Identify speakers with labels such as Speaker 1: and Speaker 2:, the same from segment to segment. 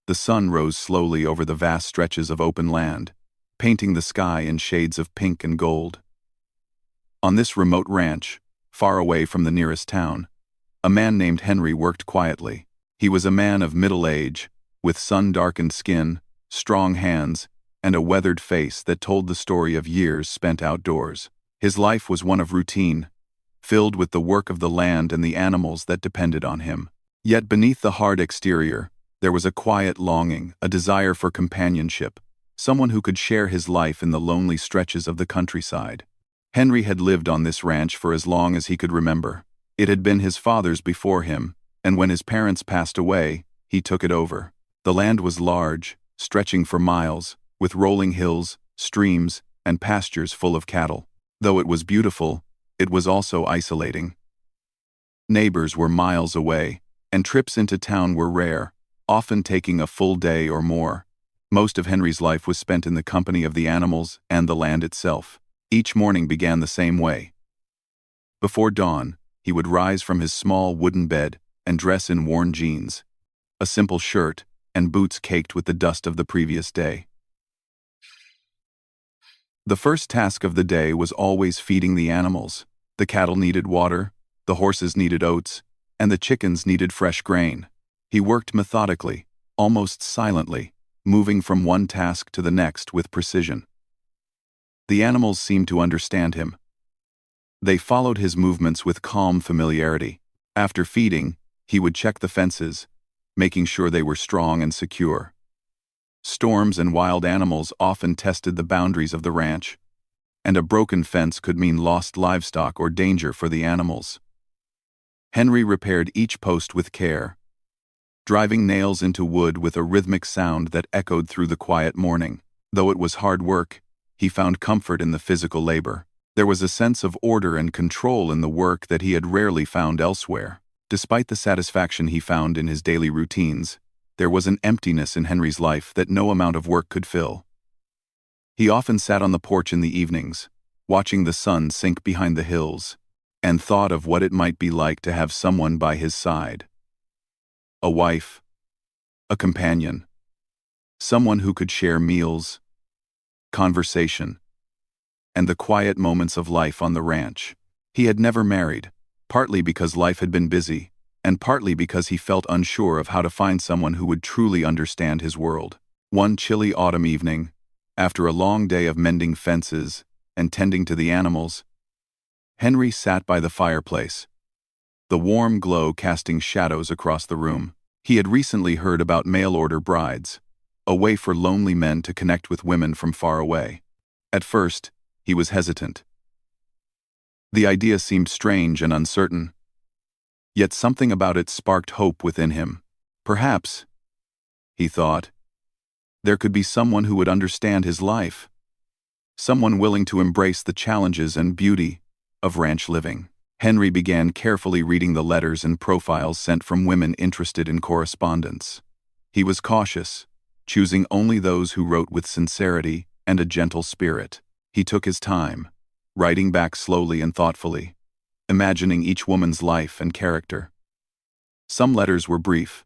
Speaker 1: The sun rose slowly over the vast stretches of open land, painting the sky in shades of pink and gold. On this remote ranch, far away from the nearest town, a man named Henry worked quietly. He was a man of middle age, with sun-darkened skin, strong hands, and a weathered face that told the story of years spent outdoors. His life was one of routine, filled with the work of the land and the animals that depended on him. Yet beneath the hard exterior, there was a quiet longing, a desire for companionship, someone who could share his life in the lonely stretches of the countryside. Henry had lived on this ranch for as long as he could remember. It had been his father's before him, and when his parents passed away, he took it over. The land was large, stretching for miles, with rolling hills, streams, and pastures full of cattle. Though it was beautiful, it was also isolating. Neighbors were miles away, and trips into town were rare, often taking a full day or more. Most of Henry's life was spent in the company of the animals and the land itself. Each morning began the same way. Before dawn, he would rise from his small wooden bed and dress in worn jeans, a simple shirt, and boots caked with the dust of the previous day. The first task of the day was always feeding the animals. The cattle needed water, the horses needed oats, and the chickens needed fresh grain. He worked methodically, almost silently, moving from one task to the next with precision. The animals seemed to understand him. They followed his movements with calm familiarity. After feeding, he would check the fences, making sure they were strong and secure. Storms and wild animals often tested the boundaries of the ranch, and a broken fence could mean lost livestock or danger for the animals. Henry repaired each post with care, driving nails into wood with a rhythmic sound that echoed through the quiet morning. Though it was hard work, he found comfort in the physical labor. There was a sense of order and control in the work that he had rarely found elsewhere. Despite the satisfaction he found in his daily routines, there was an emptiness in Henry's life that no amount of work could fill. He often sat on the porch in the evenings, watching the sun sink behind the hills, and thought of what it might be like to have someone by his side. A wife, a companion, someone who could share meals, conversation, and the quiet moments of life on the ranch. He had never married, partly because life had been busy, and partly because he felt unsure of how to find someone who would truly understand his world. One chilly autumn evening, after a long day of mending fences and tending to the animals, Henry sat by the fireplace, the warm glow casting shadows across the room. He had recently heard about mail-order brides, a way for lonely men to connect with women from far away. At first, he was hesitant. The idea seemed strange and uncertain, yet something about it sparked hope within him. Perhaps, he thought, there could be someone who would understand his life, someone willing to embrace the challenges and beauty of ranch living. Henry began carefully reading the letters and profiles sent from women interested in correspondence. He was cautious, choosing only those who wrote with sincerity and a gentle spirit. He took his time, writing back slowly and thoughtfully, imagining each woman's life and character. Some letters were brief,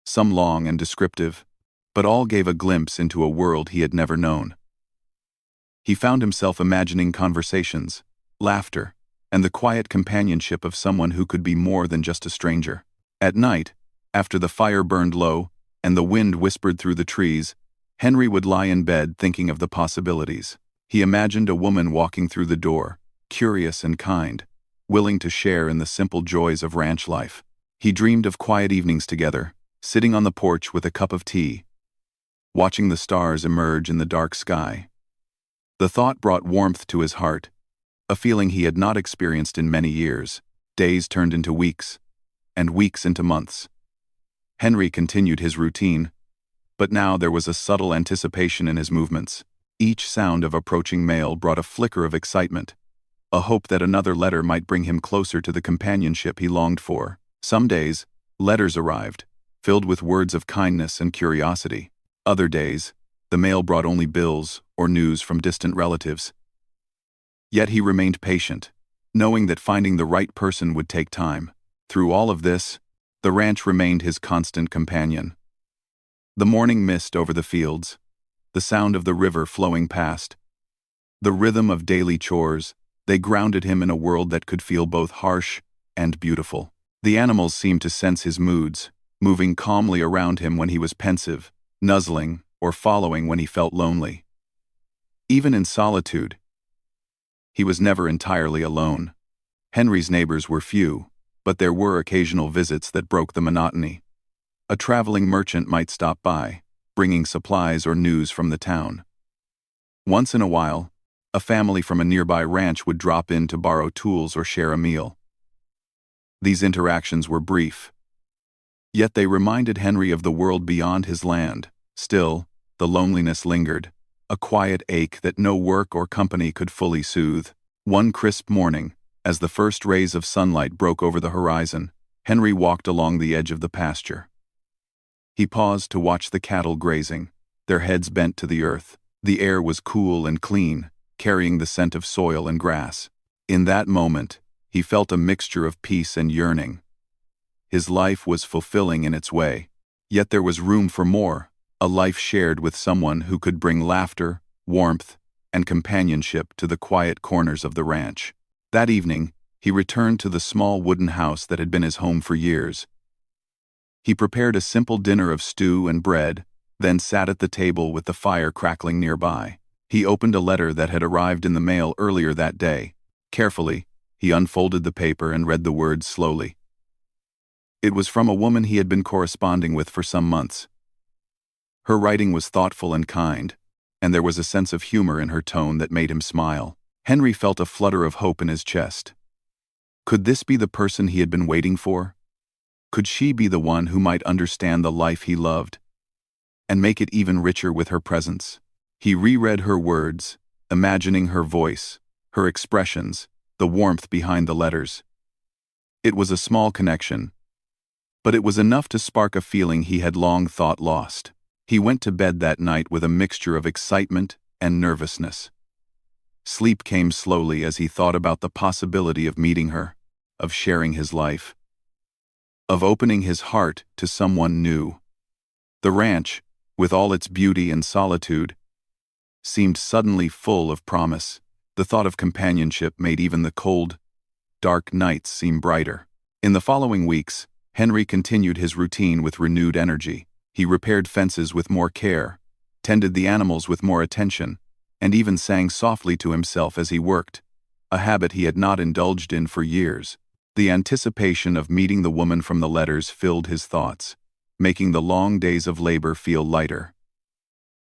Speaker 1: some long and descriptive, but all gave a glimpse into a world he had never known. He found himself imagining conversations, laughter, and the quiet companionship of someone who could be more than just a stranger. At night, after the fire burned low and the wind whispered through the trees, Henry would lie in bed thinking of the possibilities. He imagined a woman walking through the door, curious and kind, willing to share in the simple joys of ranch life. He dreamed of quiet evenings together, sitting on the porch with a cup of tea, watching the stars emerge in the dark sky. The thought brought warmth to his heart, a feeling he had not experienced in many years. Days turned into weeks, and weeks into months. Henry continued his routine, but now there was a subtle anticipation in his movements. Each sound of approaching mail brought a flicker of excitement, a hope that another letter might bring him closer to the companionship he longed for. Some days, letters arrived, filled with words of kindness and curiosity. Other days, the mail brought only bills or news from distant relatives. Yet he remained patient, knowing that finding the right person would take time. Through all of this, the ranch remained his constant companion. The morning mist over the fields, the sound of the river flowing past, the rhythm of daily chores, they grounded him in a world that could feel both harsh and beautiful. The animals seemed to sense his moods, moving calmly around him when he was pensive, nuzzling, or following when he felt lonely. Even in solitude, he was never entirely alone. Henry's neighbors were few, but there were occasional visits that broke the monotony. A traveling merchant might stop by, bringing supplies or news from the town. Once in a while, a family from a nearby ranch would drop in to borrow tools or share a meal. These interactions were brief, yet they reminded Henry of the world beyond his land. Still, the loneliness lingered, a quiet ache that no work or company could fully soothe. One crisp morning, as the first rays of sunlight broke over the horizon, Henry walked along the edge of the pasture. He paused to watch the cattle grazing, their heads bent to the earth. The air was cool and clean, carrying the scent of soil and grass. In that moment, he felt a mixture of peace and yearning. His life was fulfilling in its way, yet there was room for more, a life shared with someone who could bring laughter, warmth, and companionship to the quiet corners of the ranch. That evening, he returned to the small wooden house that had been his home for years. He prepared a simple dinner of stew and bread, then sat at the table with the fire crackling nearby. He opened a letter that had arrived in the mail earlier that day. Carefully, he unfolded the paper and read the words slowly. It was from a woman he had been corresponding with for some months. Her writing was thoughtful and kind, and there was a sense of humor in her tone that made him smile. Henry felt a flutter of hope in his chest. Could this be the person he had been waiting for? Could she be the one who might understand the life he loved and make it even richer with her presence? He reread her words, imagining her voice, her expressions, the warmth behind the letters. It was a small connection, but it was enough to spark a feeling he had long thought lost. He went to bed that night with a mixture of excitement and nervousness. Sleep came slowly as he thought about the possibility of meeting her, of sharing his life, of opening his heart to someone new. The ranch, with all its beauty and solitude, seemed suddenly full of promise. The thought of companionship made even the cold, dark nights seem brighter. In the following weeks, Henry continued his routine with renewed energy. He repaired fences with more care, tended the animals with more attention, and even sang softly to himself as he worked, a habit he had not indulged in for years. The anticipation of meeting the woman from the letters filled his thoughts, making the long days of labor feel lighter.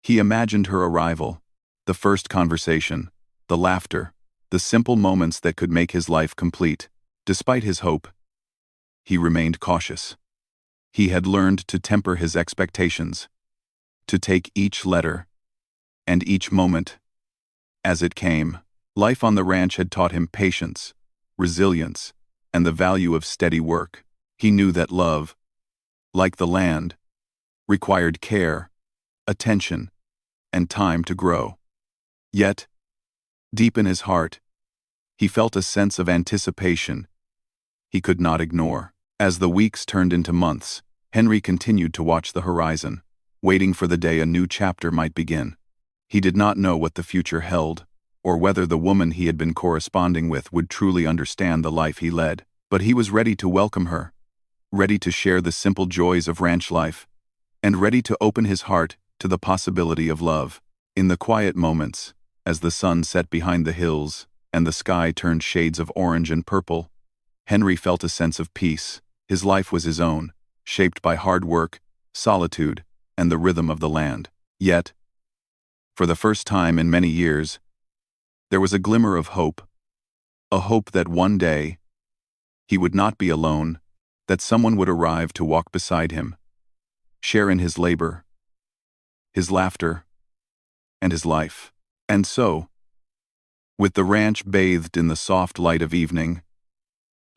Speaker 1: He imagined her arrival, the first conversation, the laughter, the simple moments that could make his life complete. Despite his hope, he remained cautious. He had learned to temper his expectations, to take each letter and each moment as it came. Life on the ranch had taught him patience, resilience, and the value of steady work. He knew that love, like the land, required care, attention, and time to grow. Yet, deep in his heart, he felt a sense of anticipation he could not ignore. As the weeks turned into months, Henry continued to watch the horizon, waiting for the day a new chapter might begin. He did not know what the future held, or whether the woman he had been corresponding with would truly understand the life he led, but he was ready to welcome her, ready to share the simple joys of ranch life, and ready to open his heart to the possibility of love. In the quiet moments, as the sun set behind the hills and the sky turned shades of orange and purple, Henry felt a sense of peace. His life was his own, shaped by hard work, solitude, and the rhythm of the land. Yet, for the first time in many years, there was a glimmer of hope, a hope that one day he would not be alone, that someone would arrive to walk beside him, share in his labor, his laughter, and his life. And so, with the ranch bathed in the soft light of evening,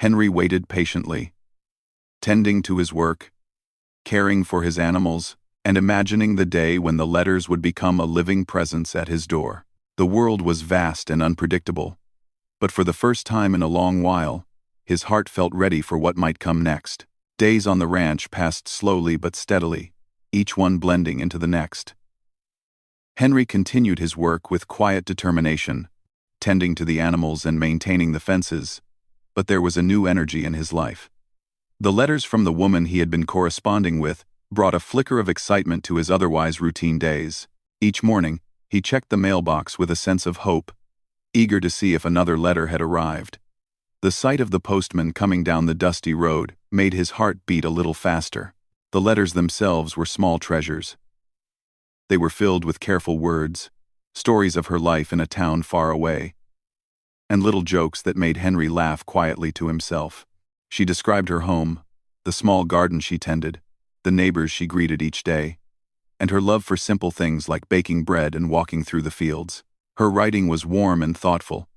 Speaker 1: Henry waited patiently, tending to his work, caring for his animals, and imagining the day when the letters would become a living presence at his door. The world was vast and unpredictable, but for the first time in a long while, his heart felt ready for what might come next. Days on the ranch passed slowly but steadily. each one blending into the next. Henry continued his work with quiet determination, tending to the animals and maintaining the fences, but there was a new energy in his life. The letters from the woman he had been corresponding with brought a flicker of excitement to his otherwise routine days. Each morning, he checked the mailbox with a sense of hope, eager to see if another letter had arrived. The sight of the postman coming down the dusty road made his heart beat a little faster. The letters themselves were small treasures. They were filled with careful words, stories of her life in a town far away, and little jokes that made Henry laugh quietly to himself. She described her home, the small garden she tended, the neighbors she greeted each day, and her love for simple things like baking bread and walking through the fields. Her writing was warm and thoughtful,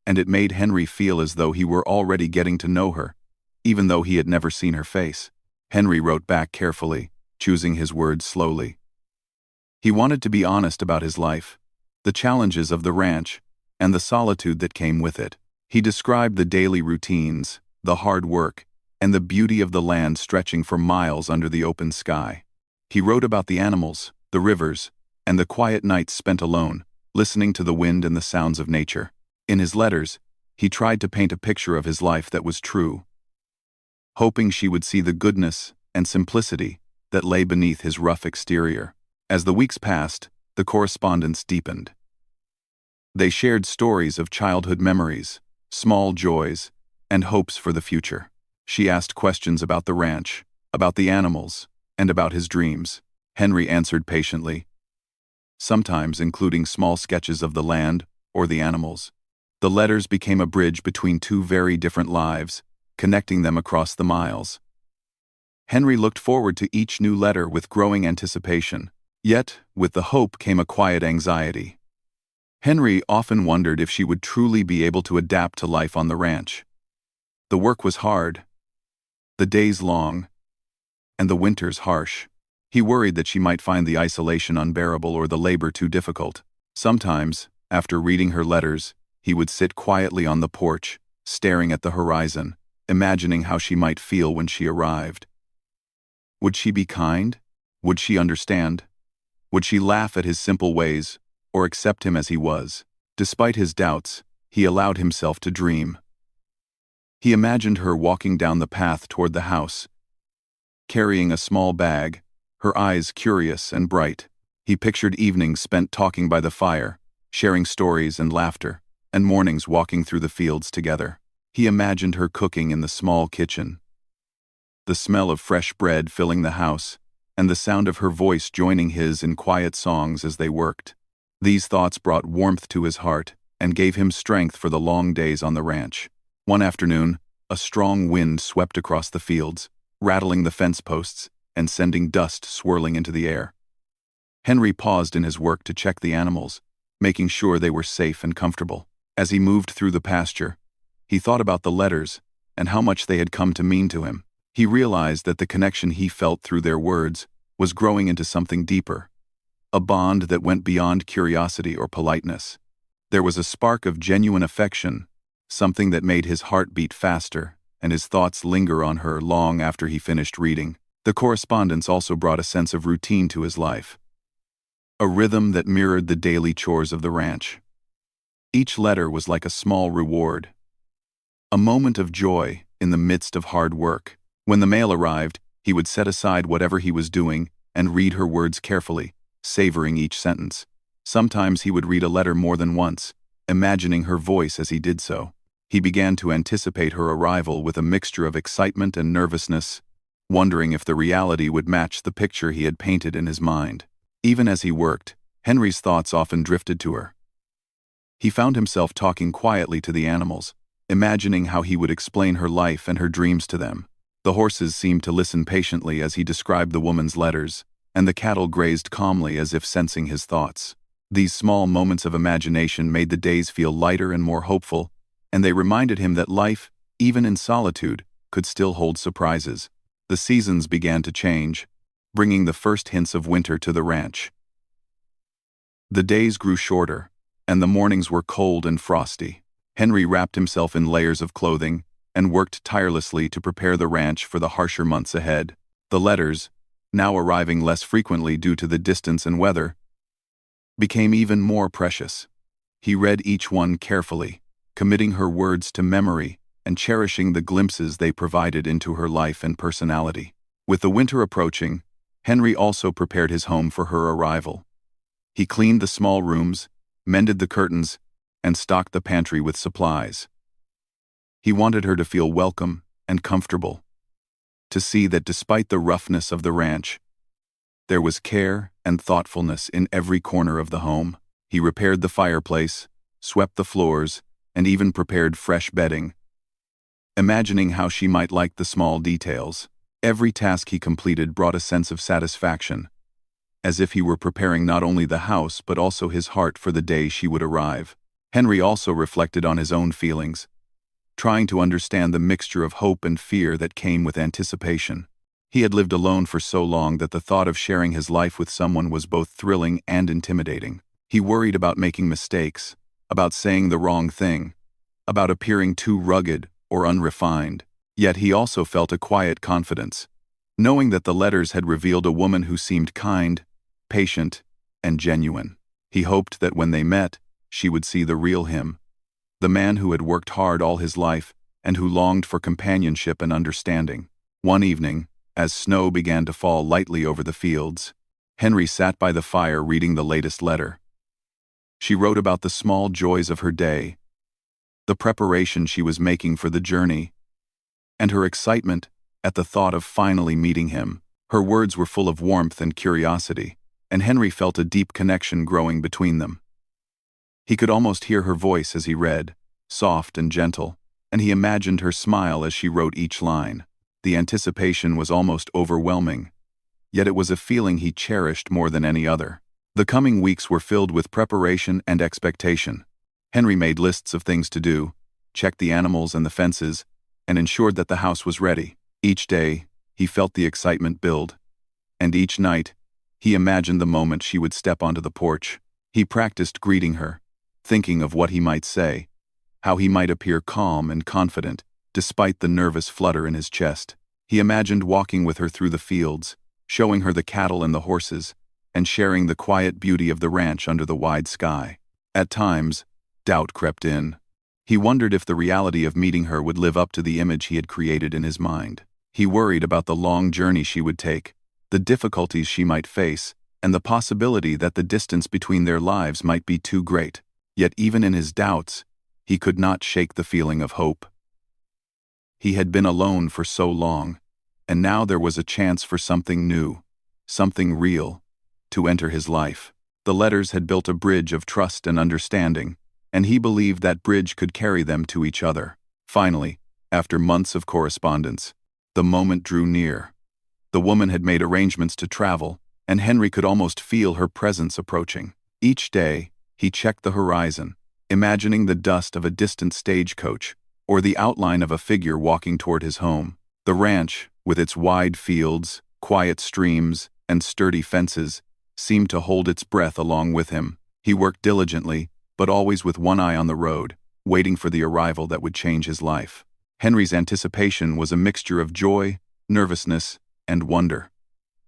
Speaker 1: and it made Henry feel as though he were already getting to know her, even though he had never seen her face. Henry wrote back carefully, choosing his words slowly. He wanted to be honest about his life, the challenges of the ranch, and the solitude that came with it. He described the daily routines, the hard work, and the beauty of the land stretching for miles under the open sky. He wrote about the animals, the rivers, and the quiet nights spent alone, listening to the wind and the sounds of nature. In his letters, he tried to paint a picture of his life that was true, hoping she would see the goodness and simplicity that lay beneath his rough exterior. As the weeks passed, the correspondence deepened. They shared stories of childhood memories, small joys, and hopes for the future. She asked questions about the ranch, about the animals, and about his dreams. Henry answered patiently, sometimes including small sketches of the land or the animals. The letters became a bridge between two very different lives, connecting them across the miles. Henry looked forward to each new letter with growing anticipation, yet, with the hope came a quiet anxiety. Henry often wondered if she would truly be able to adapt to life on the ranch. The work was hard, the days long, and the winters harsh. He worried that she might find the isolation unbearable or the labor too difficult. Sometimes, after reading her letters, he would sit quietly on the porch, staring at the horizon, imagining how she might feel when she arrived. Would she be kind? Would she understand? Would she laugh at his simple ways, or accept him as he was? Despite his doubts, he allowed himself to dream. He imagined her walking down the path toward the house, carrying a small bag, her eyes curious and bright. He pictured evenings spent talking by the fire, sharing stories and laughter, and mornings walking through the fields together. He imagined her cooking in the small kitchen, the smell of fresh bread filling the house, and the sound of her voice joining his in quiet songs as they worked. These thoughts brought warmth to his heart and gave him strength for the long days on the ranch. One afternoon, a strong wind swept across the fields, rattling the fence posts and sending dust swirling into the air. Henry paused in his work to check the animals, making sure they were safe and comfortable. As he moved through the pasture, he thought about the letters and how much they had come to mean to him. He realized that the connection he felt through their words was growing into something deeper, a bond that went beyond curiosity or politeness. There was a spark of genuine affection, something that made his heart beat faster and his thoughts linger on her long after he finished reading. The correspondence also brought a sense of routine to his life, a rhythm that mirrored the daily chores of the ranch. Each letter was like a small reward, a moment of joy in the midst of hard work. When the mail arrived, he would set aside whatever he was doing and read her words carefully, savoring each sentence. Sometimes he would read a letter more than once, imagining her voice as he did so. He began to anticipate her arrival with a mixture of excitement and nervousness, wondering if the reality would match the picture he had painted in his mind. Even as he worked, Henry's thoughts often drifted to her. He found himself talking quietly to the animals, imagining how he would explain her life and her dreams to them. The horses seemed to listen patiently as he described the woman's letters, and the cattle grazed calmly as if sensing his thoughts. These small moments of imagination made the days feel lighter and more hopeful, and they reminded him that life, even in solitude, could still hold surprises. The seasons began to change, bringing the first hints of winter to the ranch. The days grew shorter, and the mornings were cold and frosty. Henry wrapped himself in layers of clothing and worked tirelessly to prepare the ranch for the harsher months ahead. The letters, now arriving less frequently due to the distance and weather, became even more precious. He read each one carefully, committing her words to memory and cherishing the glimpses they provided into her life and personality. With the winter approaching, Henry also prepared his home for her arrival. He cleaned the small rooms, mended the curtains, and stocked the pantry with supplies. He wanted her to feel welcome and comfortable, to see that despite the roughness of the ranch, there was care and thoughtfulness in every corner of the home. He repaired the fireplace, swept the floors, and even prepared fresh bedding, imagining how she might like the small details. Every task he completed brought a sense of satisfaction, as if he were preparing not only the house but also his heart for the day she would arrive. Henry also reflected on his own feelings, trying to understand the mixture of hope and fear that came with anticipation. He had lived alone for so long that the thought of sharing his life with someone was both thrilling and intimidating. He worried about making mistakes, about saying the wrong thing, about appearing too rugged or unrefined. Yet he also felt a quiet confidence, knowing that the letters had revealed a woman who seemed kind, patient, and genuine. He hoped that when they met, she would see the real him, the man who had worked hard all his life and who longed for companionship and understanding. One evening, as snow began to fall lightly over the fields, Henry sat by the fire reading the latest letter. She wrote about the small joys of her day, the preparation she was making for the journey, and her excitement at the thought of finally meeting him. Her words were full of warmth and curiosity, and Henry felt a deep connection growing between them. He could almost hear her voice as he read, soft and gentle, and he imagined her smile as she wrote each line. The anticipation was almost overwhelming, yet it was a feeling he cherished more than any other. The coming weeks were filled with preparation and expectation. Henry made lists of things to do, checked the animals and the fences, and ensured that the house was ready. Each day, he felt the excitement build, and each night, he imagined the moment she would step onto the porch. He practiced greeting her, thinking of what he might say, how he might appear calm and confident, despite the nervous flutter in his chest. He imagined walking with her through the fields, showing her the cattle and the horses, and sharing the quiet beauty of the ranch under the wide sky. At times, doubt crept in. He wondered if the reality of meeting her would live up to the image he had created in his mind. He worried about the long journey she would take, the difficulties she might face, and the possibility that the distance between their lives might be too great. Yet even in his doubts, he could not shake the feeling of hope. He had been alone for so long, and now there was a chance for something new, something real, to enter his life. The letters had built a bridge of trust and understanding, and he believed that bridge could carry them to each other. Finally, after months of correspondence, the moment drew near. The woman had made arrangements to travel, and Henry could almost feel her presence approaching. Each day, he checked the horizon, imagining the dust of a distant stagecoach or the outline of a figure walking toward his home. The ranch, with its wide fields, quiet streams, and sturdy fences, seemed to hold its breath along with him. He worked diligently, but always with one eye on the road, waiting for the arrival that would change his life. Henry's anticipation was a mixture of joy, nervousness, and wonder.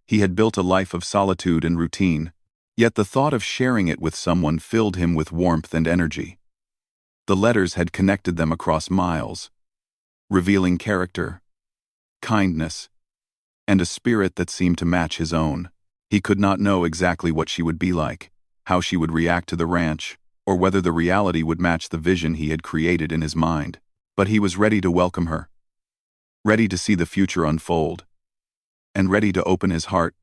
Speaker 1: He had built a life of solitude and routine, yet the thought of sharing it with someone filled him with warmth and energy. The letters had connected them across miles, revealing character, kindness, and a spirit that seemed to match his own. He could not know exactly what she would be like, how she would react to the ranch, or whether the reality would match the vision he had created in his mind. But he was ready to welcome her, ready to see the future unfold, and ready to open his heart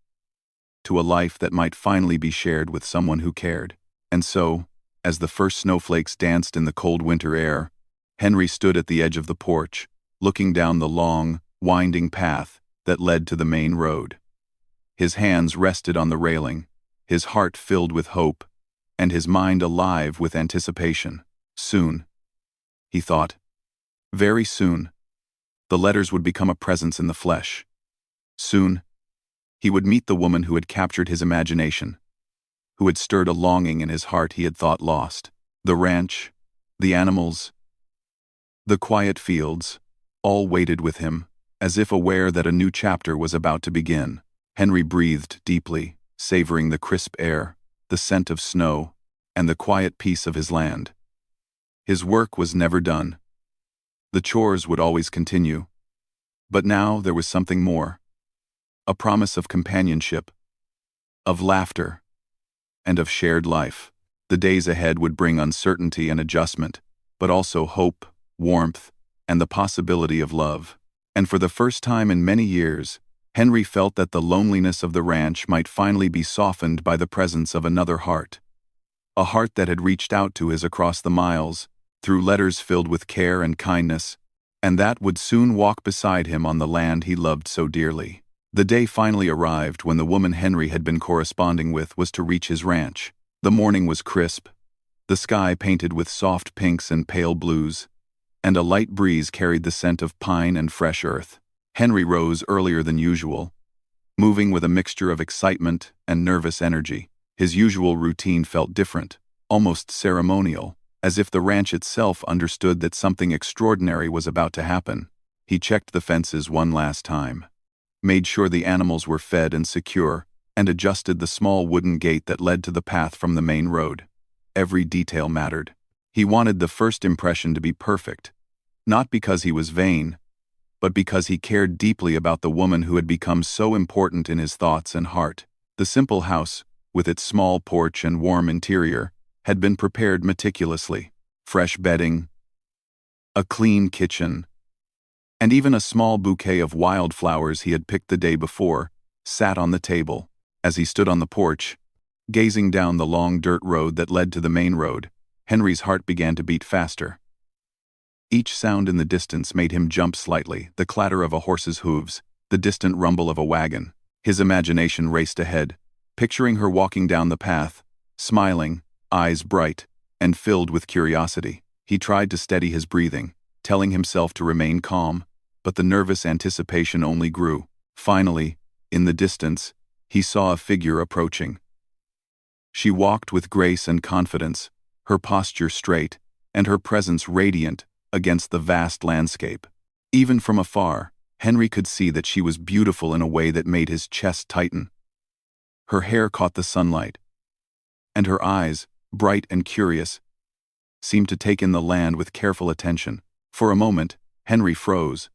Speaker 1: to a life that might finally be shared with someone who cared. And so, as the first snowflakes danced in the cold winter air, Henry stood at the edge of the porch, looking down the long, winding path that led to the main road. His hands rested on the railing, his heart filled with hope, and his mind alive with anticipation. Soon, he thought, very soon, the letters would become a presence in the flesh. Soon, he would meet the woman who had captured his imagination, who had stirred a longing in his heart he had thought lost. The ranch, the animals, the quiet fields, all waited with him, as if aware that a new chapter was about to begin. Henry breathed deeply, savoring the crisp air, the scent of snow, and the quiet peace of his land. His work was never done. The chores would always continue. But now there was something more. A promise of companionship, of laughter, and of shared life. The days ahead would bring uncertainty and adjustment, but also hope, warmth, and the possibility of love. And for the first time in many years, Henry felt that the loneliness of the ranch might finally be softened by the presence of another heart. A heart that had reached out to his across the miles, through letters filled with care and kindness, and that would soon walk beside him on the land he loved so dearly. The day finally arrived when the woman Henry had been corresponding with was to reach his ranch. The morning was crisp, the sky painted with soft pinks and pale blues, and a light breeze carried the scent of pine and fresh earth. Henry rose earlier than usual, moving with a mixture of excitement and nervous energy. His usual routine felt different, almost ceremonial, as if the ranch itself understood that something extraordinary was about to happen. He checked the fences one last time, made sure the animals were fed and secure, and adjusted the small wooden gate that led to the path from the main road. Every detail mattered. He wanted the first impression to be perfect, not because he was vain, but because he cared deeply about the woman who had become so important in his thoughts and heart. The simple house, with its small porch and warm interior, had been prepared meticulously. Fresh bedding, a clean kitchen, and even a small bouquet of wildflowers he had picked the day before sat on the table. As he stood on the porch, gazing down the long dirt road that led to the main road, Henry's heart began to beat faster. Each sound in the distance made him jump slightly, the clatter of a horse's hooves, the distant rumble of a wagon. His imagination raced ahead, picturing her walking down the path, smiling, eyes bright, and filled with curiosity. He tried to steady his breathing, telling himself to remain calm, but the nervous anticipation only grew. Finally, in the distance, he saw a figure approaching. She walked with grace and confidence, her posture straight, and her presence radiant against the vast landscape. Even from afar, Henry could see that she was beautiful in a way that made his chest tighten. Her hair caught the sunlight, and her eyes, bright and curious, seemed to take in the land with careful attention. For a moment, Henry froze,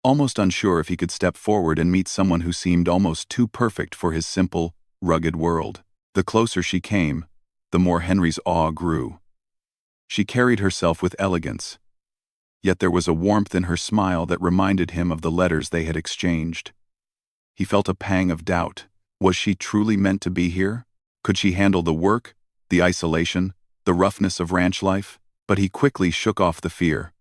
Speaker 1: almost unsure if he could step forward and meet someone who seemed almost too perfect for his simple, rugged world. The closer she came, the more Henry's awe grew. She carried herself with elegance, yet there was a warmth in her smile that reminded him of the letters they had exchanged. He felt a pang of doubt. Was she truly meant to be here? Could she handle the work, the isolation, the roughness of ranch life? But he quickly shook off the fear,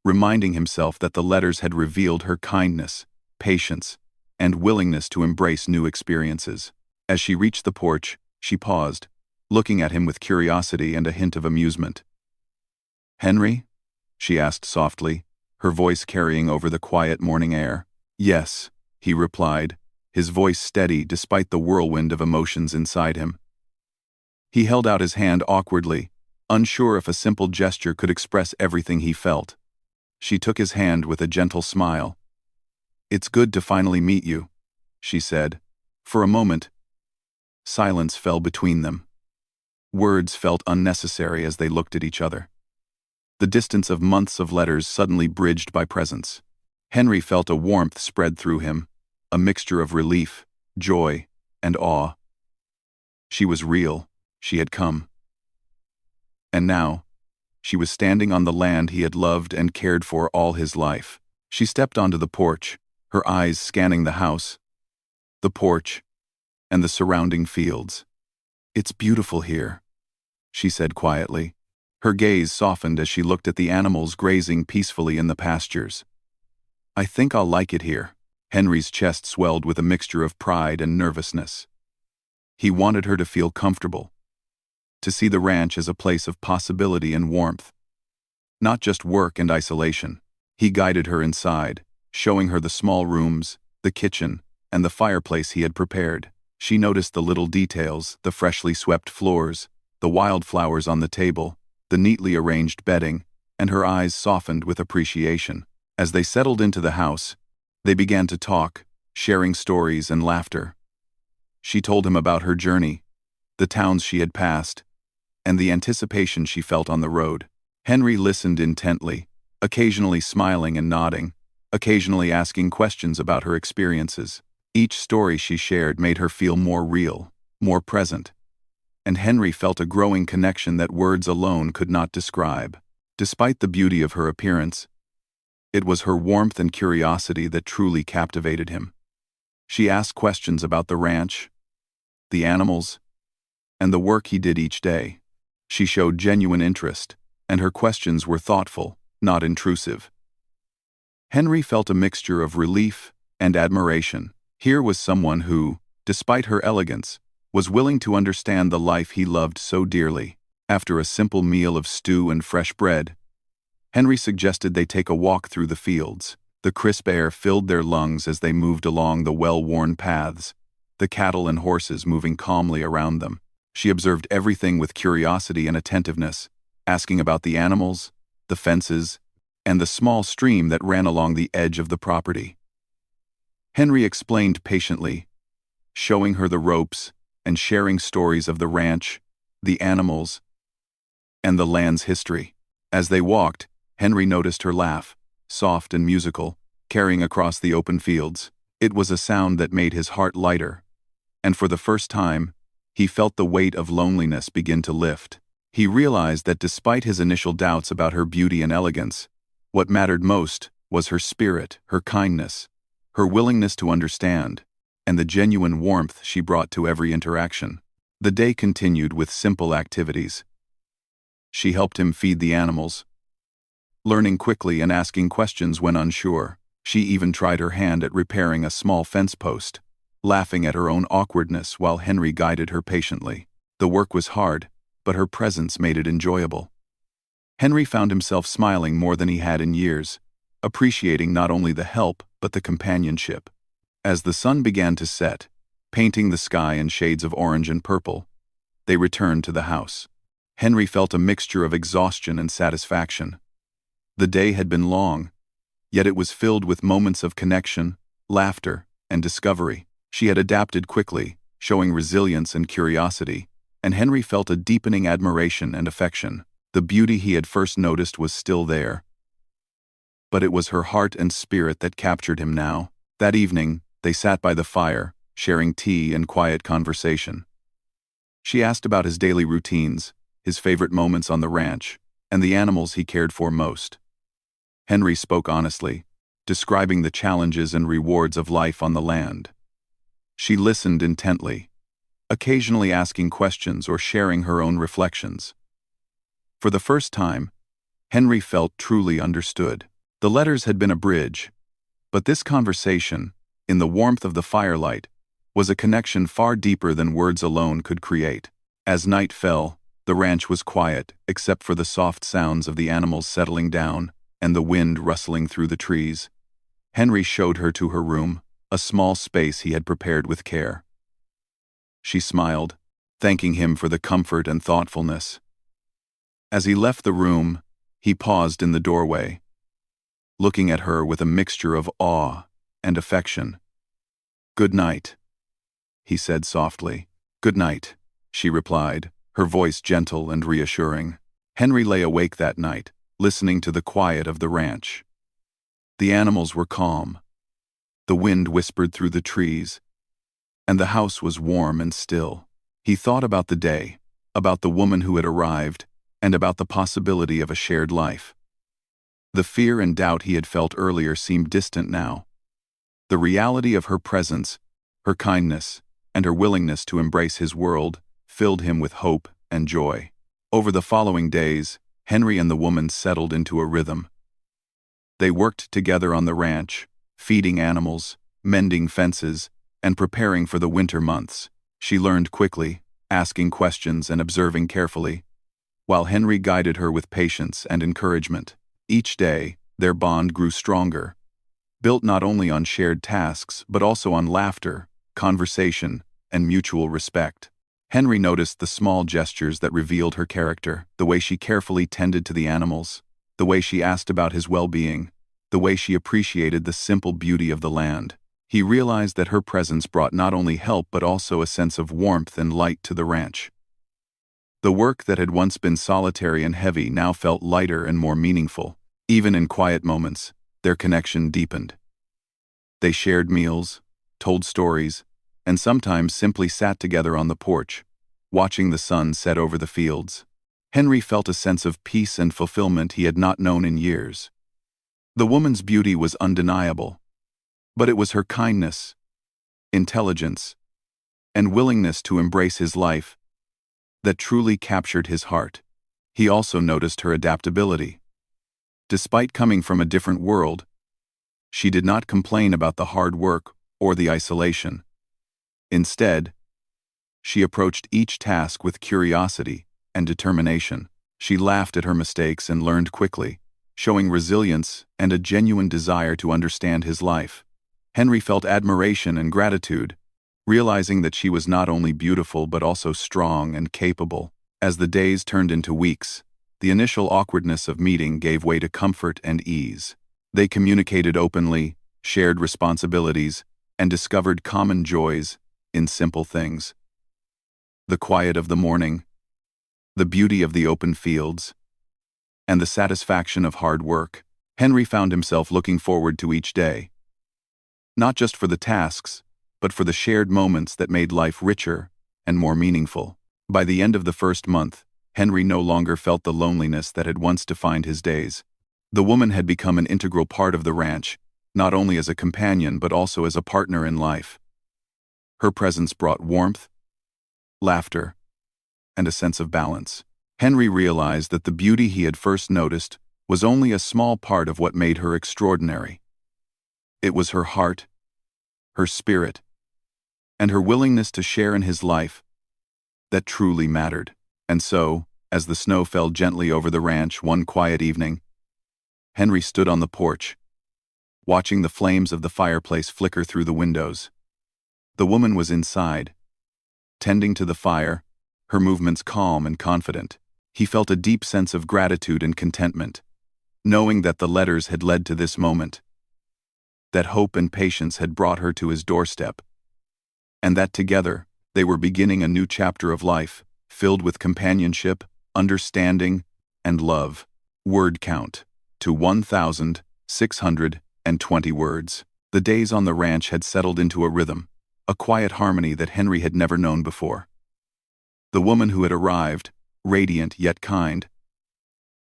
Speaker 1: reminding himself that the letters had revealed her kindness, patience, and willingness to embrace new experiences. As she reached the porch, she paused, looking at him with curiosity and a hint of amusement. "Henry?" she asked softly, her voice carrying over the quiet morning air. "Yes," he replied, his voice steady despite the whirlwind of emotions inside him. He held out his hand awkwardly, unsure if a simple gesture could express everything he felt. She took his hand with a gentle smile. "It's good to finally meet you," she said. For a moment, silence fell between them. Words felt unnecessary as they looked at each other. The distance of months of letters suddenly bridged by presence. Henry felt a warmth spread through him, a mixture of relief, joy, and awe. She was real. She had come. And now, she was standing on the land he had loved and cared for all his life. She stepped onto the porch, her eyes scanning the house, the porch, and the surrounding fields. "It's beautiful here," she said quietly. Her gaze softened as she looked at the animals grazing peacefully in the pastures. "I think I'll like it here." Henry's chest swelled with a mixture of pride and nervousness. He wanted her to feel comfortable, to see the ranch as a place of possibility and warmth, not just work and isolation. He guided her inside, showing her the small rooms, the kitchen, and the fireplace he had prepared. She noticed the little details, the freshly swept floors, the wildflowers on the table, the neatly arranged bedding, and her eyes softened with appreciation. As they settled into the house, they began to talk, sharing stories and laughter. She told him about her journey, the towns she had passed, and the anticipation she felt on the road. Henry listened intently, occasionally smiling and nodding, occasionally asking questions about her experiences. Each story she shared made her feel more real, more present, and Henry felt a growing connection that words alone could not describe. Despite the beauty of her appearance, it was her warmth and curiosity that truly captivated him. She asked questions about the ranch, the animals, and the work he did each day. She showed genuine interest, and her questions were thoughtful, not intrusive. Henry felt a mixture of relief and admiration. Here was someone who, despite her elegance, was willing to understand the life he loved so dearly. After a simple meal of stew and fresh bread, Henry suggested they take a walk through the fields. The crisp air filled their lungs as they moved along the well-worn paths, the cattle and horses moving calmly around them. She observed everything with curiosity and attentiveness, asking about the animals, the fences, and the small stream that ran along the edge of the property. Henry explained patiently, showing her the ropes and sharing stories of the ranch, the animals, and the land's history. As they walked, Henry noticed her laugh, soft and musical, carrying across the open fields. It was a sound that made his heart lighter, and for the first time, he felt the weight of loneliness begin to lift. He realized that despite his initial doubts about her beauty and elegance, what mattered most was her spirit, her kindness, her willingness to understand, and the genuine warmth she brought to every interaction. The day continued with simple activities. She helped him feed the animals, learning quickly and asking questions when unsure. She even tried her hand at repairing a small fence post, laughing at her own awkwardness while Henry guided her patiently. The work was hard, but her presence made it enjoyable. Henry found himself smiling more than he had in years, appreciating not only the help but the companionship. As the sun began to set, painting the sky in shades of orange and purple, they returned to the house. Henry felt a mixture of exhaustion and satisfaction. The day had been long, yet it was filled with moments of connection, laughter, and discovery. She had adapted quickly, showing resilience and curiosity, and Henry felt a deepening admiration and affection. The beauty he had first noticed was still there, but it was her heart and spirit that captured him now. That evening, they sat by the fire, sharing tea and quiet conversation. She asked about his daily routines, his favorite moments on the ranch, and the animals he cared for most. Henry spoke honestly, describing the challenges and rewards of life on the land. She listened intently, occasionally asking questions or sharing her own reflections. For the first time, Henry felt truly understood. The letters had been a bridge, but this conversation, in the warmth of the firelight, was a connection far deeper than words alone could create. As night fell, the ranch was quiet except for the soft sounds of the animals settling down and the wind rustling through the trees. Henry showed her to her room, a small space he had prepared with care. She smiled, thanking him for the comfort and thoughtfulness. As he left the room, he paused in the doorway, looking at her with a mixture of awe and affection. "Good night," he said softly. "Good night," she replied, her voice gentle and reassuring. Henry lay awake that night, listening to the quiet of the ranch. The animals were calm. The wind whispered through the trees, and the house was warm and still. He thought about the day, about the woman who had arrived, and about the possibility of a shared life. The fear and doubt he had felt earlier seemed distant now. The reality of her presence, her kindness, and her willingness to embrace his world filled him with hope and joy. Over the following days, Henry and the woman settled into a rhythm. They worked together on the ranch, feeding animals, mending fences, and preparing for the winter months. She learned quickly, asking questions and observing carefully, while Henry guided her with patience and encouragement. Each day, their bond grew stronger, built not only on shared tasks but also on laughter, conversation, and mutual respect. Henry noticed the small gestures that revealed her character, the way she carefully tended to the animals, the way she asked about his well-being, the way she appreciated the simple beauty of the land. He realized that her presence brought not only help but also a sense of warmth and light to the ranch. The work that had once been solitary and heavy now felt lighter and more meaningful. Even in quiet moments, their connection deepened. They shared meals, told stories, and sometimes simply sat together on the porch, watching the sun set over the fields. Henry felt a sense of peace and fulfillment he had not known in years. The woman's beauty was undeniable, but it was her kindness, intelligence, and willingness to embrace his life that truly captured his heart. He also noticed her adaptability. Despite coming from a different world, she did not complain about the hard work or the isolation. Instead, she approached each task with curiosity and determination. She laughed at her mistakes and learned quickly, showing resilience and a genuine desire to understand his life. Henry felt admiration and gratitude, realizing that she was not only beautiful but also strong and capable. As the days turned into weeks, the initial awkwardness of meeting gave way to comfort and ease. They communicated openly, shared responsibilities, and discovered common joys in simple things. The quiet of the morning, the beauty of the open fields, and the satisfaction of hard work. Henry found himself looking forward to each day, not just for the tasks, but for the shared moments that made life richer and more meaningful. By the end of the first month, Henry no longer felt the loneliness that had once defined his days. The woman had become an integral part of the ranch, not only as a companion but also as a partner in life. Her presence brought warmth, laughter, and a sense of balance. Henry realized that the beauty he had first noticed was only a small part of what made her extraordinary. It was her heart, her spirit, and her willingness to share in his life that truly mattered. And so, as the snow fell gently over the ranch one quiet evening, Henry stood on the porch, watching the flames of the fireplace flicker through the windows. The woman was inside, tending to the fire, her movements calm and confident. He felt a deep sense of gratitude and contentment, knowing that the letters had led to this moment, that hope and patience had brought her to his doorstep, and that together they were beginning a new chapter of life, filled with companionship, understanding, and love. Word count to 1,620 words. The days on the ranch had settled into a rhythm, a quiet harmony that Henry had never known before. The woman who had arrived, radiant yet kind,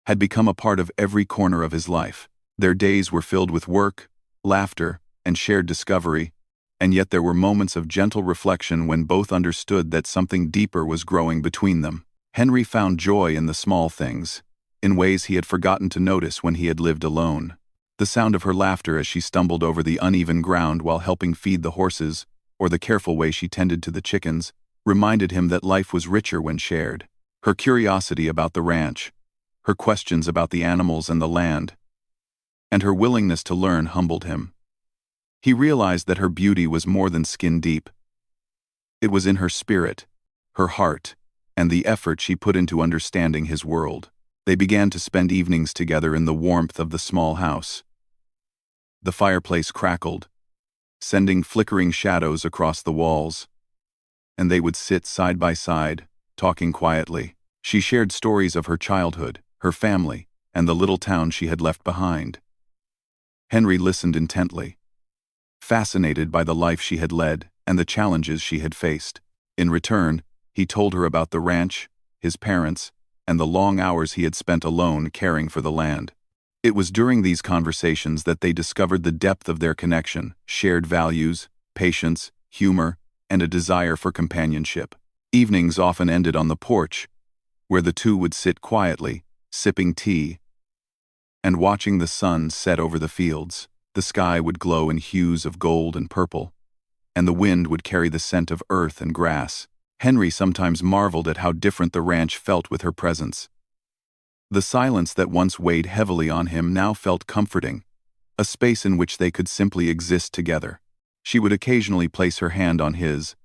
Speaker 1: had become a part of every corner of his life. Their days were filled with work, laughter, and shared discovery, and yet there were moments of gentle reflection when both understood that something deeper was growing between them. Henry found joy in the small things, in ways he had forgotten to notice when he had lived alone. The sound of her laughter as she stumbled over the uneven ground while helping feed the horses, or the careful way she tended to the chickens, reminded him that life was richer when shared. Her curiosity about the ranch, her questions about the animals and the land, and her willingness to learn humbled him. He realized that her beauty was more than skin deep. It was in her spirit, her heart, and the effort she put into understanding his world. They began to spend evenings together in the warmth of the small house. The fireplace crackled, sending flickering shadows across the walls, and they would sit side by side, talking quietly. She shared stories of her childhood, her family, and the little town she had left behind. Henry listened intently, fascinated by the life she had led and the challenges she had faced. In return, he told her about the ranch, his parents, and the long hours he had spent alone caring for the land. It was during these conversations that they discovered the depth of their connection, shared values, patience, humor, and a desire for companionship. Evenings often ended on the porch, where the two would sit quietly, sipping tea, and watching the sun set over the fields. The sky would glow in hues of gold and purple, and the wind would carry the scent of earth and grass. Henry sometimes marveled at how different the ranch felt with her presence. The silence that once weighed heavily on him now felt comforting, a space in which they could simply exist together. She would occasionally place her hand on his,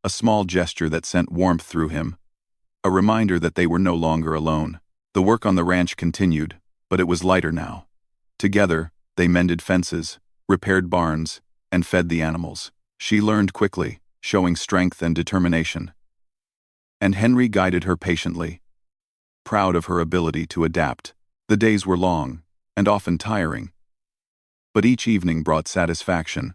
Speaker 1: a small gesture that sent warmth through him, a reminder that they were no longer alone. The work on the ranch continued, but it was lighter now. Together, they mended fences, repaired barns, and fed the animals. She learned quickly, showing strength and determination. And Henry guided her patiently, proud of her ability to adapt. The days were long, and often tiring, but each evening brought satisfaction,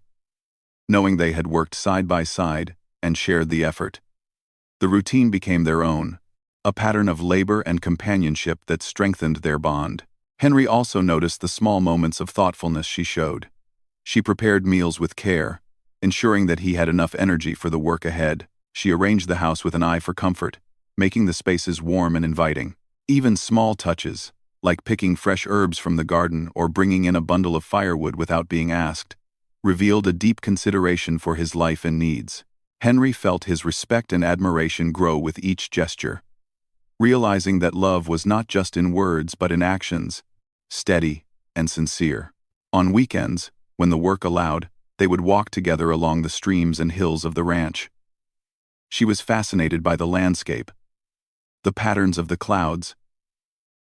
Speaker 1: knowing they had worked side by side and shared the effort. The routine became their own, a pattern of labor and companionship that strengthened their bond. Henry also noticed the small moments of thoughtfulness she showed. She prepared meals with care, ensuring that he had enough energy for the work ahead. She arranged the house with an eye for comfort, making the spaces warm and inviting. Even small touches, like picking fresh herbs from the garden or bringing in a bundle of firewood without being asked, revealed a deep consideration for his life and needs. Henry felt his respect and admiration grow with each gesture, realizing that love was not just in words but in actions, steady and sincere. On weekends, when the work allowed, they would walk together along the streams and hills of the ranch. She was fascinated by the landscape, the patterns of the clouds,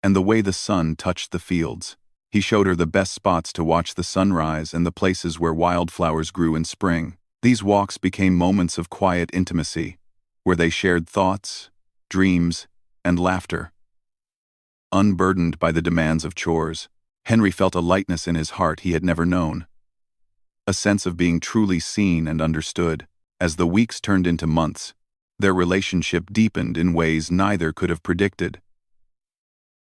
Speaker 1: and the way the sun touched the fields. He showed her the best spots to watch the sunrise and the places where wildflowers grew in spring. These walks became moments of quiet intimacy, where they shared thoughts, dreams, and laughter. Unburdened by the demands of chores, Henry felt a lightness in his heart he had never known, a sense of being truly seen and understood. As the weeks turned into months, their relationship deepened in ways neither could have predicted.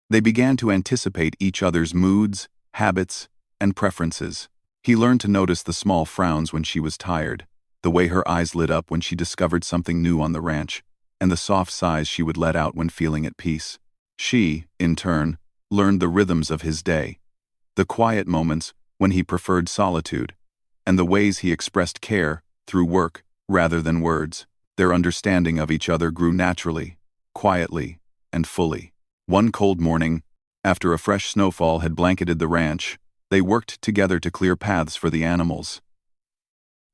Speaker 1: They began to anticipate each other's moods, habits, and preferences. He learned to notice the small frowns when she was tired, the way her eyes lit up when she discovered something new on the ranch, and the soft sighs she would let out when feeling at peace. She, in turn, learned the rhythms of his day, the quiet moments when he preferred solitude, and the ways he expressed care through work rather than words. Their understanding of each other grew naturally, quietly, and fully. One cold morning, after a fresh snowfall had blanketed the ranch, they worked together to clear paths for the animals.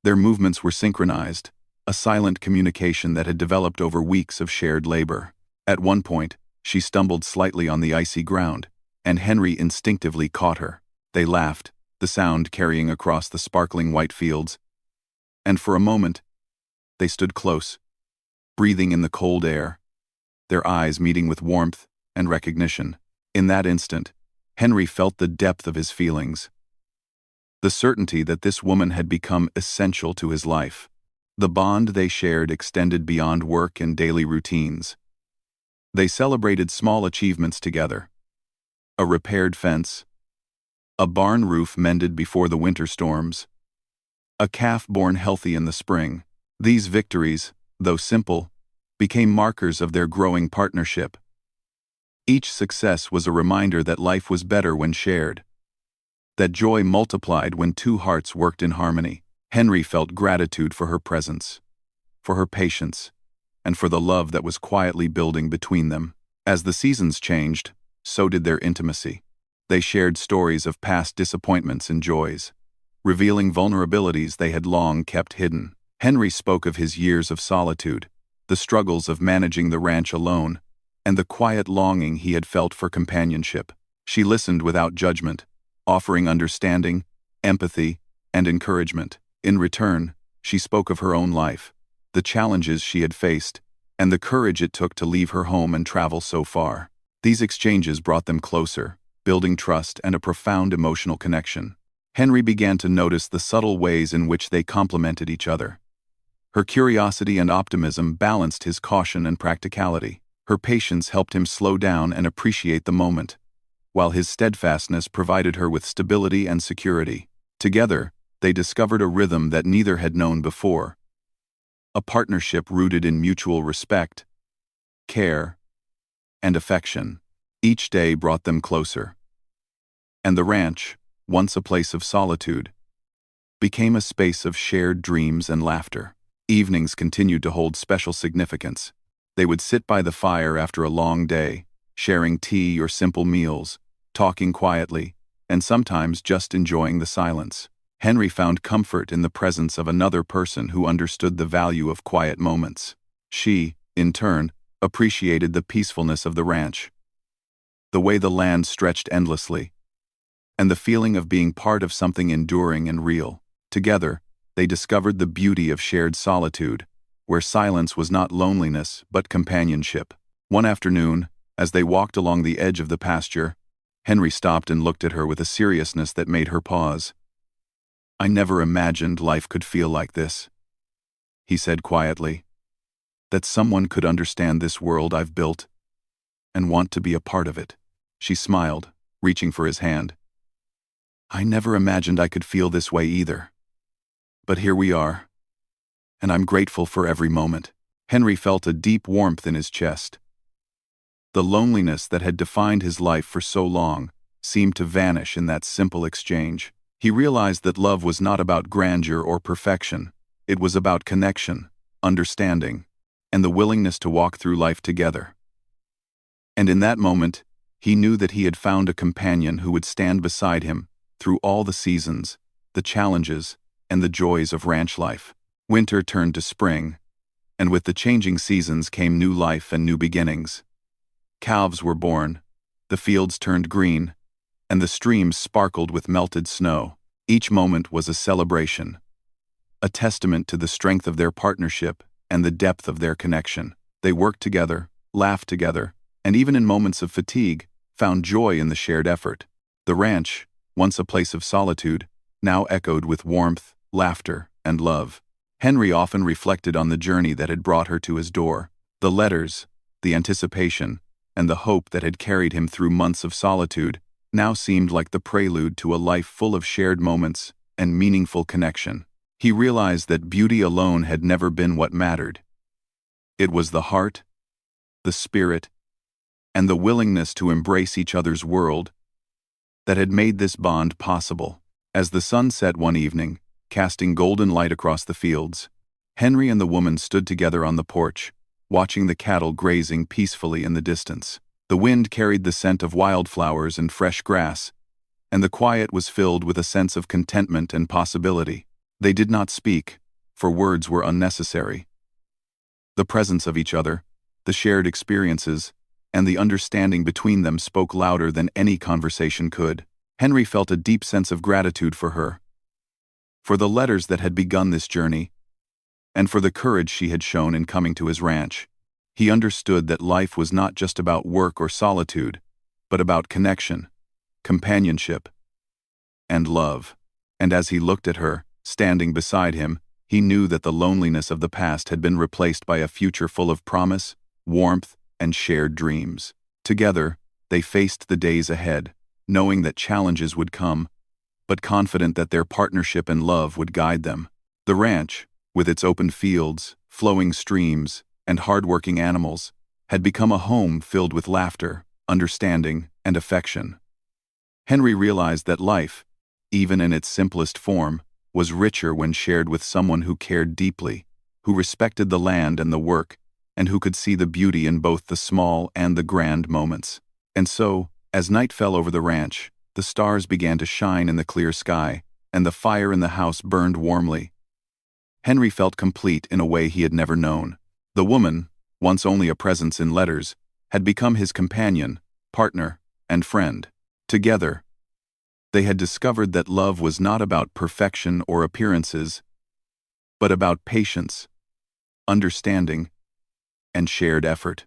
Speaker 1: Their movements were synchronized, a silent communication that had developed over weeks of shared labor. At one point, she stumbled slightly on the icy ground, and Henry instinctively caught her. They laughed, the sound carrying across the sparkling white fields, and for a moment, they stood close, breathing in the cold air, their eyes meeting with warmth and recognition. In that instant, Henry felt the depth of his feelings, the certainty that this woman had become essential to his life. The bond they shared extended beyond work and daily routines. They celebrated small achievements together: a repaired fence, a barn roof mended before the winter storms, a calf born healthy in the spring. These victories, though simple, became markers of their growing partnership. Each success was a reminder that life was better when shared, that joy multiplied when two hearts worked in harmony. Henry felt gratitude for her presence, for her patience, and for the love that was quietly building between them. As the seasons changed, so did their intimacy. They shared stories of past disappointments and joys, revealing vulnerabilities they had long kept hidden. Henry spoke of his years of solitude, the struggles of managing the ranch alone, and the quiet longing he had felt for companionship. She listened without judgment, offering understanding, empathy, and encouragement. In return, she spoke of her own life, the challenges she had faced, and the courage it took to leave her home and travel so far. These exchanges brought them closer, building trust and a profound emotional connection. Henry began to notice the subtle ways in which they complemented each other. Her curiosity and optimism balanced his caution and practicality. Her patience helped him slow down and appreciate the moment, while his steadfastness provided her with stability and security. Together, they discovered a rhythm that neither had known before, a partnership rooted in mutual respect, care, and affection. Each day brought them closer, and the ranch, once a place of solitude, became a space of shared dreams and laughter. Evenings continued to hold special significance. They would sit by the fire after a long day, sharing tea or simple meals, talking quietly, and sometimes just enjoying the silence. Henry found comfort in the presence of another person who understood the value of quiet moments. She, in turn, appreciated the peacefulness of the ranch, the way the land stretched endlessly, and the feeling of being part of something enduring and real. Together, they discovered the beauty of shared solitude, where silence was not loneliness but companionship. One afternoon, as they walked along the edge of the pasture, Henry stopped and looked at her with a seriousness that made her pause. "I never imagined life could feel like this," he said quietly. "That someone could understand this world I've built and want to be a part of it." She smiled, reaching for his hand. "I never imagined I could feel this way either. But here we are, and I'm grateful for every moment." Henry felt a deep warmth in his chest. The loneliness that had defined his life for so long seemed to vanish in that simple exchange. He realized that love was not about grandeur or perfection. It was about connection, understanding, and the willingness to walk through life together. And in that moment, he knew that he had found a companion who would stand beside him through all the seasons, the challenges, and the joys of ranch life. Winter turned to spring, and with the changing seasons came new life and new beginnings. Calves were born, the fields turned green, and the streams sparkled with melted snow. Each moment was a celebration, a testament to the strength of their partnership and the depth of their connection. They worked together, laughed together, and even in moments of fatigue, found joy in the shared effort. The ranch, once a place of solitude, now echoed with warmth, laughter, and love. Henry often reflected on the journey that had brought her to his door, the letters, the anticipation, and the hope that had carried him through months of solitude now seemed like the prelude to a life full of shared moments and meaningful connection. He realized that beauty alone had never been what mattered. It was the heart, the spirit, and the willingness to embrace each other's world that had made this bond possible. As the sun set one evening, casting golden light across the fields, Henry and the woman stood together on the porch, watching the cattle grazing peacefully in the distance. The wind carried the scent of wildflowers and fresh grass, and the quiet was filled with a sense of contentment and possibility. They did not speak, for words were unnecessary. The presence of each other, the shared experiences, and the understanding between them spoke louder than any conversation could. Henry felt a deep sense of gratitude for her, for the letters that had begun this journey, and for the courage she had shown in coming to his ranch. He understood that life was not just about work or solitude, but about connection, companionship, and love. And as he looked at her, standing beside him, he knew that the loneliness of the past had been replaced by a future full of promise, warmth, and shared dreams. Together, they faced the days ahead, knowing that challenges would come, but confident that their partnership and love would guide them. The ranch, with its open fields, flowing streams, and hard-working animals, had become a home filled with laughter, understanding, and affection. Henry realized that life, even in its simplest form, was richer when shared with someone who cared deeply, who respected the land and the work, and who could see the beauty in both the small and the grand moments. And so, as night fell over the ranch, the stars began to shine in the clear sky, and the fire in the house burned warmly. Henry felt complete in a way he had never known. The woman, once only a presence in letters, had become his companion, partner, and friend. Together, they had discovered that love was not about perfection or appearances, but about patience, understanding, and shared effort.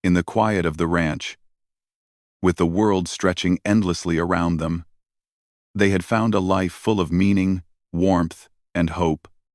Speaker 1: In the quiet of the ranch, with the world stretching endlessly around them, they had found a life full of meaning, warmth, and hope.